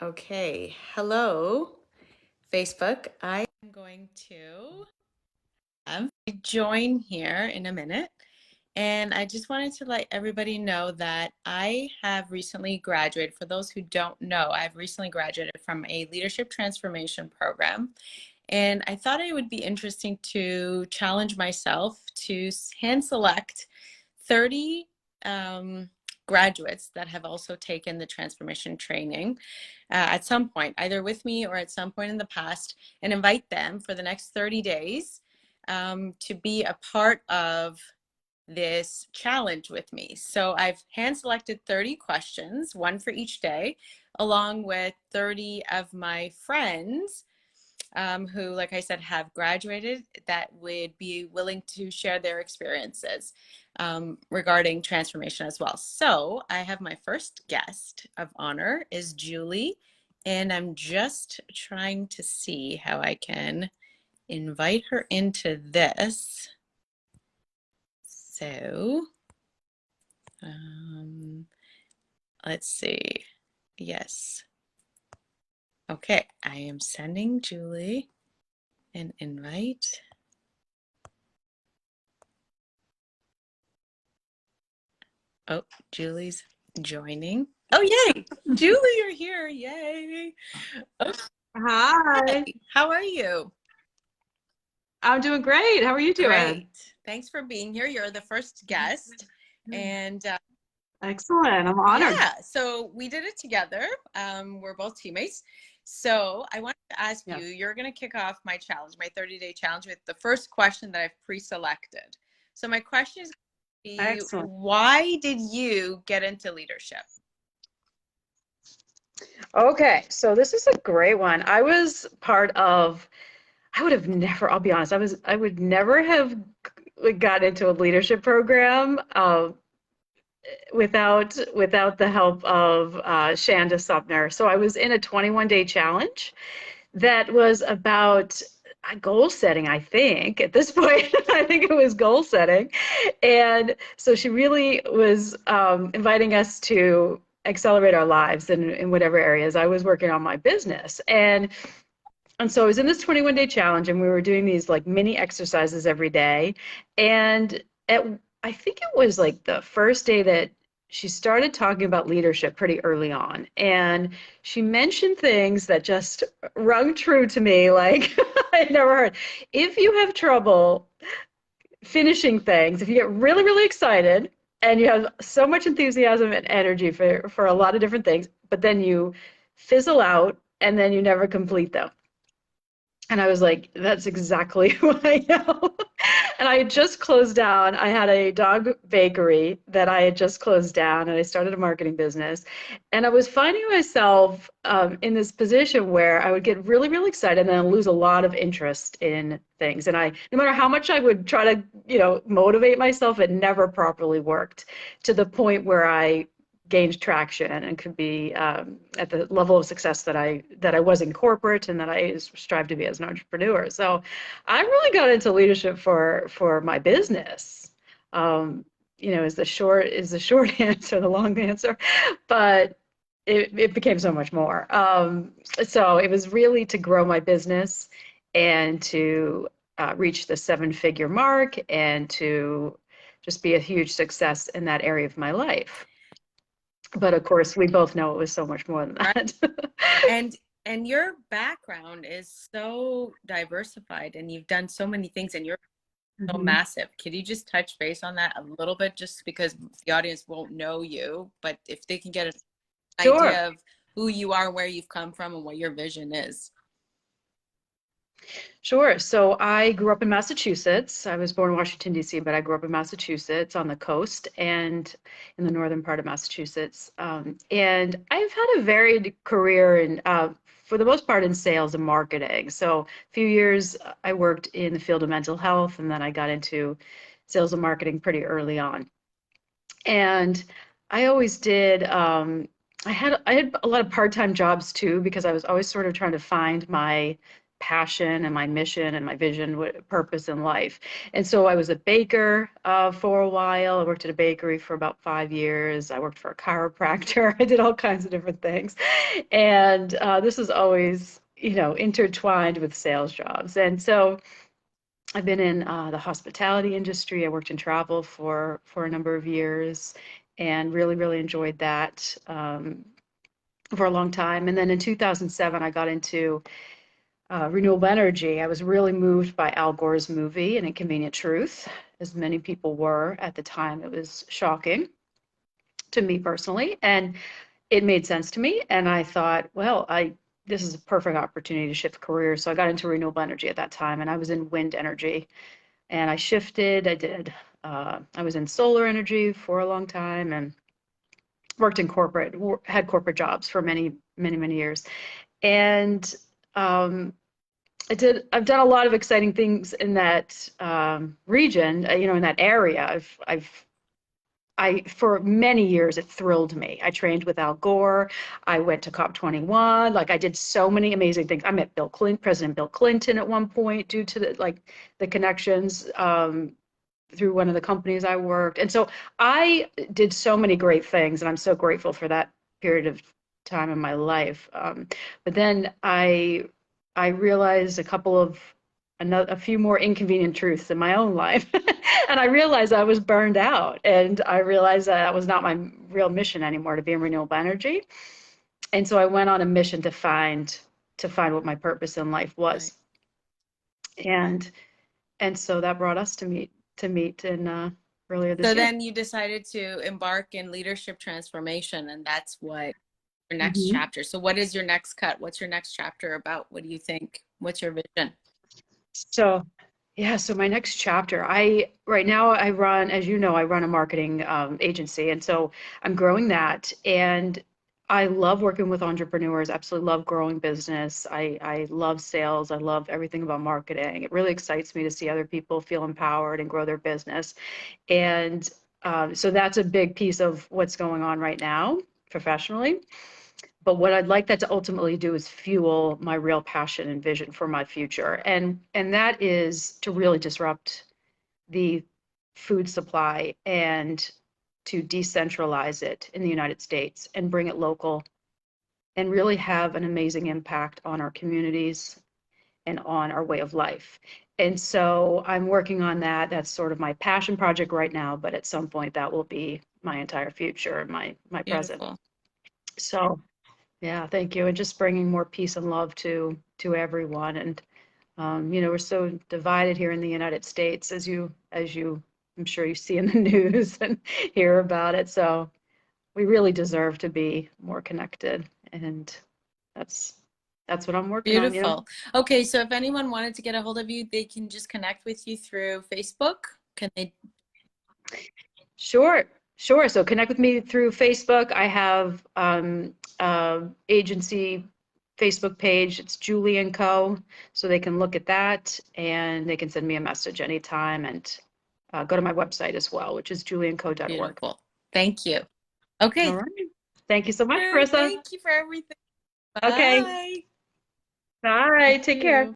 Okay, hello, Facebook. I am going to join here in a minute. And I just wanted to let everybody know that I have recently graduated. For those who don't know, I've recently graduated from a leadership transformation program. And I thought it would be interesting to challenge myself to hand select 30 graduates that have also taken the transformation training at some point, either with me or at some point in the past, and invite them for the next 30 days to be a part of this challenge with me. So I've hand selected 30 questions, one for each day, along with 30 of my friends who, like I said, have graduated that would be willing to share their experiences regarding transformation as well. So I have my first guest of honor is Julie, and I'm just trying to see how I can invite her into this. So let's see. Yes. Okay, I am sending Julie an invite. Oh, Julie's joining. Oh, yay! Julie, you're here. Yay. Hi, Okay. How are you? I'm doing great. How are you doing? Great. Thanks for being here. You're the first guest. And Excellent. I'm honored. yeah, so we did it together. We're both teammates. So I wanted to ask you, Yes. you're going to kick off my challenge, my 30-day challenge, with the first question that I've pre-selected. So my question is going to be, Excellent. why did you get into leadership? Okay, so this is a great one. I was part of, I would have never, I'll be honest, I would never have got into a leadership program without the help of Shanda Sumner. So I was in a 21-day challenge that was about goal setting, I think. At this point, I think it was goal setting. And so she really was inviting us to accelerate our lives in whatever areas. I was working on my business. And so I was in this 21-day challenge, and we were doing these like mini exercises every day. And at, I think it was like the first day that she started talking about leadership pretty early on. And she mentioned things that just rung true to me, like I'd never heard. If you have trouble finishing things, if you get really, really excited and you have so much enthusiasm and energy for a lot of different things, but then you fizzle out and then you never complete them, and I was like, that's exactly who I am. And I had just closed down. I had a dog bakery that I had just closed down, and I started a marketing business. And I was finding myself in this position where I would get really, really excited and then lose a lot of interest in things. And no matter how much I would try to, motivate myself, it never properly worked to the point where I gained traction and could be at the level of success that I was in corporate and that I strive to be as an entrepreneur. So I really got into leadership for my business. Is the short answer, the long answer, but it became so much more. So it was really to grow my business and to reach the seven-figure mark and to just be a huge success in that area of my life. But of course, we both know it was so much more than Right. that. And your background is so diversified, and you've done so many things, and you're so Mhm. massive. Could you just touch base on that a little bit, just because the audience won't know you, but if they can get an Sure. idea of who you are, where you've come from, and what your vision is? Sure. So I grew up in Massachusetts. I was born in Washington, D.C., but I grew up in Massachusetts on the coast and in the northern part of Massachusetts. And I've had a varied career for the most part, in sales and marketing. So a few years I worked in the field of mental health, and then I got into sales and marketing pretty early on. And I always did. I had a lot of part-time jobs too because I was always sort of trying to find my passion and my mission and my vision, purpose in life. And so I was a baker for a while. I worked at a bakery for about 5 years. I worked for a chiropractor. I did all kinds of different things. And this is always, intertwined with sales jobs. And so I've been in the hospitality industry. I worked in travel for a number of years and really, really enjoyed that for a long time. And then in 2007, I got into renewable energy. I was really moved by Al Gore's movie, An Inconvenient Truth, as many people were at the time. It was shocking to me personally, and it made sense to me. And I thought, well, this is a perfect opportunity to shift careers. So I got into renewable energy at that time, and I was in wind energy. And I shifted. I was in solar energy for a long time, and worked in had corporate jobs for many, many, many years. And I've done a lot of exciting things in that region, in that area. For many years, it thrilled me. I trained with Al Gore. I went to COP21. Like, I did so many amazing things. I met President Bill Clinton at one point due to the connections through one of the companies I worked. And so I did so many great things, and I'm so grateful for that period of time in my life. But then I realized a few more inconvenient truths in my own life. And I realized I was burned out, and I realized that was not my real mission anymore, to be in renewable energy. And so I went on a mission to find what my purpose in life Right. was. And so that brought us to meet in earlier So this year. then you decided to embark in leadership transformation, and that's what your next Mhm. chapter. So what is your next cut? What's your next chapter about? What do you think? What's your vision? So, yeah, so my next chapter, right now I run, as you know, I run a marketing agency, and so I'm growing that, and I love working with entrepreneurs. Absolutely love growing business. I love sales. I love everything about marketing. It really excites me to see other people feel empowered and grow their business, and so that's a big piece of what's going on right now professionally. But what I'd like that to ultimately do is fuel my real passion and vision for my future. And that is to really disrupt the food supply and to decentralize it in the United States and bring it local and really have an amazing impact on our communities and on our way of life. And so I'm working on that. That's sort of my passion project right now, but at some point that will be my entire future, my present. Beautiful. So yeah, thank you. And just bringing more peace and love to everyone. And we're so divided here in the United States, as you I'm sure you see in the news and hear about it. So we really deserve to be more connected. And that's that's what I'm working on. Beautiful. Okay, so if anyone wanted to get a hold of you, they can just connect with you through Facebook. Can they? Sure, sure. So connect with me through Facebook. I have agency Facebook page. It's Julie and Co. So they can look at that and they can send me a message anytime, and go to my website as well, which is julieandco.org. Beautiful. Thank you. All Okay. right. Thank you so much, Sure. Carissa. Thank you for everything. Okay. Bye. Bye. Thank Take care. you.